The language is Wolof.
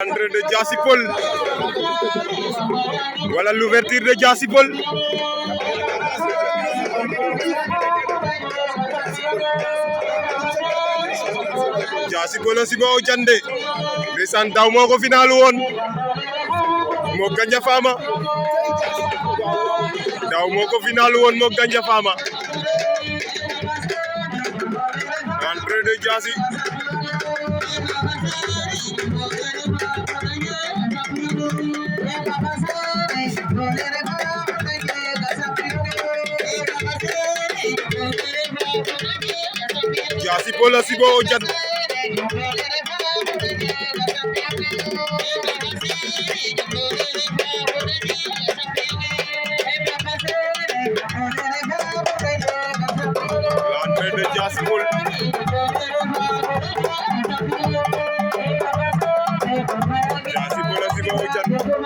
L'entrée de Diassy Peulh voilà l'ouverture de Diassy Peulh Diassy Peulh si bo jande ndeysaan daw moo ko final woon moo Gandia Fama daw moo ko final woon moo Gandia Fama l'entrée de Diassy Diassy Peulh si bo jande l'entrée de Diassy Peulh Diassy Peulh si bo jande